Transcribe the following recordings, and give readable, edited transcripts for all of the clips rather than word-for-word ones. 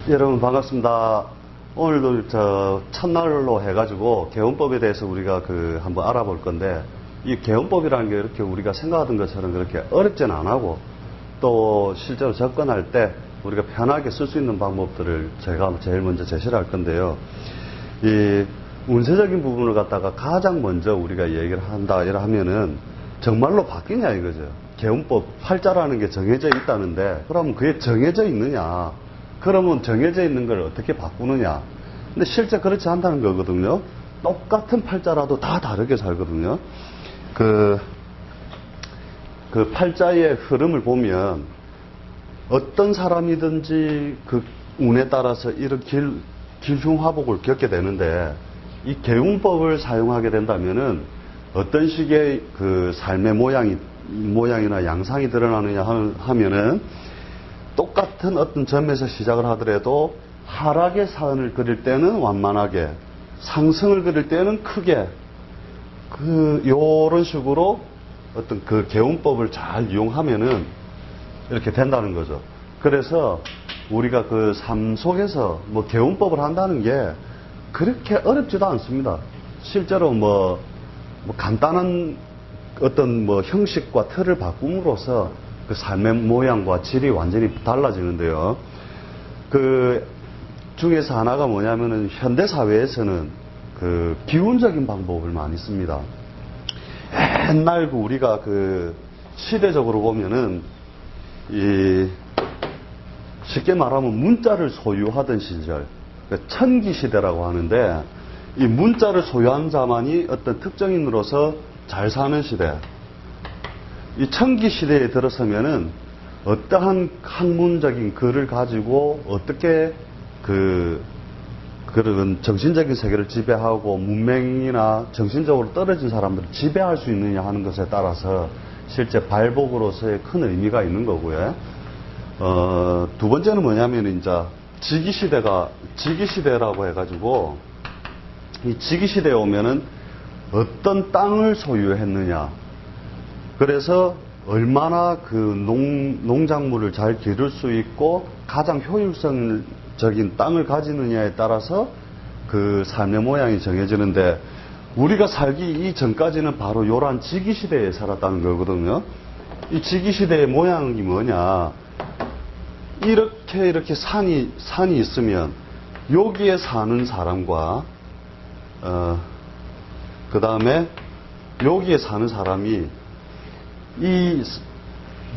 여러분 반갑습니다. 오늘도 첫날로 해가지고 개헌법에 대해서 우리가 한번 알아볼 건데, 이 개헌법이라는 게 이렇게 우리가 생각하던 것처럼 그렇게 어렵지는 안 하고, 또 실제로 접근할 때 우리가 편하게 쓸 수 있는 방법들을 제가 제일 먼저 제시를 할 건데요. 이 운세적인 부분을 갖다가 가장 먼저 우리가 얘기를 한다 이라 하면은 정말로 바뀌냐 이거죠. 개헌법 활자라는 게 정해져 있다는데, 그러면 그게 정해져 있느냐? 그러면 정해져 있는 걸 어떻게 바꾸느냐? 근데 실제 그렇지 않다는 거거든요. 똑같은 팔자라도 다 다르게 살거든요. 그 팔자의 흐름을 보면 어떤 사람이든지 그 운에 따라서 이런 길흉화복을 겪게 되는데, 이 개운법을 사용하게 된다면은 어떤 식의 그 삶의 모양이나 양상이 드러나느냐 하면은, 똑같은 어떤 점에서 시작을 하더라도 하락의 사은을 그릴 때는 완만하게, 상승을 그릴 때는 크게, 요런 식으로 어떤 그 개운법을 잘 이용하면은 이렇게 된다는 거죠. 그래서 우리가 그 삶 속에서 뭐 개운법을 한다는 게 그렇게 어렵지도 않습니다. 실제로 뭐 간단한 어떤 형식과 틀을 바꿈으로써 그 삶의 모양과 질이 완전히 달라지는데요. 그 중에서 하나가 뭐냐면은 현대 사회에서는 그 기운적인 방법을 많이 씁니다. 옛날 우리가 그 시대적으로 보면은 쉽게 말하면 문자를 소유하던 시절, 천기 시대라고 하는데, 이 문자를 소유한 자만이 어떤 특정인으로서 잘 사는 시대. 이 천기 시대에 들어서면은 어떠한 학문적인 글을 가지고 어떻게 그런 정신적인 세계를 지배하고 문맹이나 정신적으로 떨어진 사람들을 지배할 수 있느냐 하는 것에 따라서 실제 발복으로서의 큰 의미가 있는 거고요. 두 번째는 뭐냐면 이제 지기시대라고 해가지고, 이 지기시대에 오면은 어떤 땅을 소유했느냐, 그래서 얼마나 그 농작물을 잘 기를 수 있고 가장 효율성적인 땅을 가지느냐에 따라서 그 삶의 모양이 정해지는데, 우리가 살기 이전까지는 바로 요런 지기시대에 살았다는 거거든요. 이 지기시대의 모양이 뭐냐, 이렇게 산이 있으면 여기에 사는 사람과 그 다음에 여기에 사는 사람이 이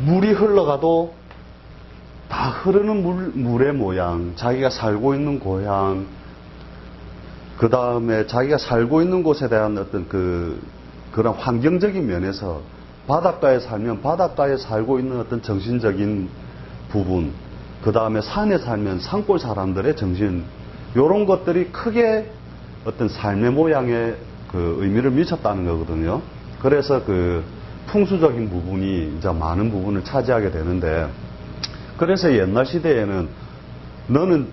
물이 흘러가도 다 흐르는 물의 모양, 자기가 살고 있는 고향, 그 다음에 자기가 살고 있는 곳에 대한 어떤 그런 환경적인 면에서 바닷가에 살면 바닷가에 살고 있는 어떤 정신적인 부분, 그 다음에 산에 살면 산골 사람들의 정신, 요런 것들이 크게 어떤 삶의 모양에 그 의미를 미쳤다는 거거든요. 그래서 풍수적인 부분이 이제 많은 부분을 차지하게 되는데, 그래서 옛날 시대에는 너는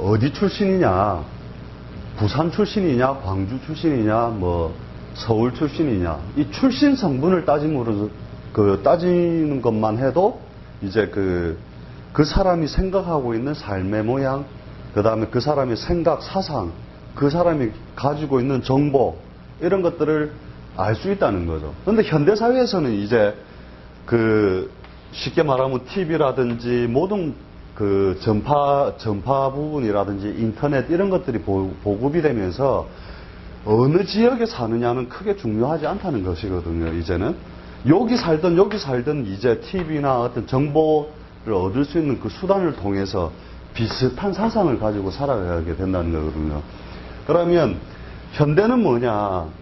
어디 출신이냐, 부산 출신이냐, 광주 출신이냐, 서울 출신이냐, 이 출신 성분을 따지는 것만 해도 이제 그 사람이 생각하고 있는 삶의 모양, 그 다음에 그 사람의 생각, 사상, 그 사람이 가지고 있는 정보, 이런 것들을 알 수 있다는 거죠. 그런데 현대사회에서는 이제 쉽게 말하면 TV라든지 모든 전파 부분이라든지 인터넷 이런 것들이 보급이 되면서 어느 지역에 사느냐는 크게 중요하지 않다는 것이거든요, 이제는. 여기 살든 이제 TV나 어떤 정보를 얻을 수 있는 그 수단을 통해서 비슷한 사상을 가지고 살아가게 된다는 거거든요. 그러면 현대는 뭐냐?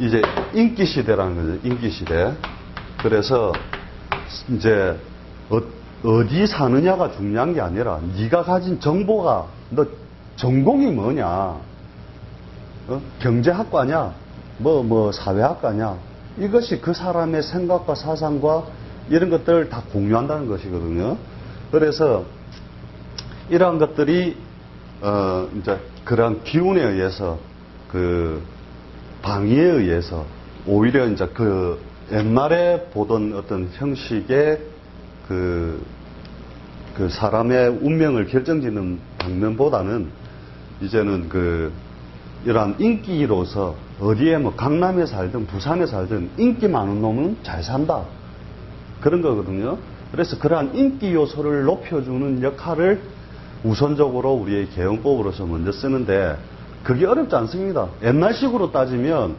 이제 인기시대라는 거죠. 인기시대. 그래서 이제 어디 사느냐가 중요한 게 아니라 네가 가진 정보가, 너 전공이 뭐냐, 경제학과냐, 사회학과냐, 이것이 그 사람의 생각과 사상과 이런 것들을 다 공유한다는 것이거든요. 그래서 이러한 것들이 이제 그런 기운에 의해서 방위에 의해서 오히려 이제 옛날에 보던 어떤 형식의 그 사람의 운명을 결정짓는 방면보다는 이제는 이러한 인기로서 어디에 뭐 강남에 살든 부산에 살든 인기 많은 놈은 잘 산다. 그런 거거든요. 그래서 그러한 인기 요소를 높여주는 역할을 우선적으로 우리의 개헌법으로서 먼저 쓰는데 그게 어렵지 않습니다. 옛날식으로 따지면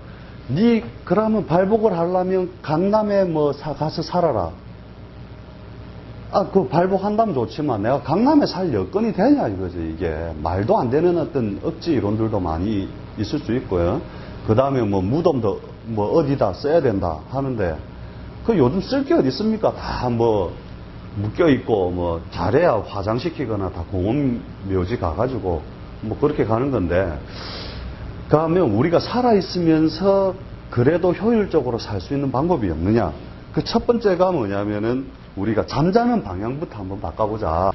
그러면 발복을 하려면 강남에 가서 살아라. 그 발복한다면 좋지만 내가 강남에 살 여건이 되냐 이거지. 이게 말도 안 되는 어떤 억지 이론들도 많이 있을 수 있고요. 그 다음에 무덤도 어디다 써야 된다 하는데 요즘 쓸 게 어디 있습니까? 다 묶여 있고 잘해야 화장시키거나 다 공원 묘지 가가지고 그렇게 가는 건데 그러면 우리가 살아있으면서 그래도 효율적으로 살 수 있는 방법이 없느냐? 그 첫 번째가 뭐냐면은 우리가 잠자는 방향부터 한번 바꿔보자.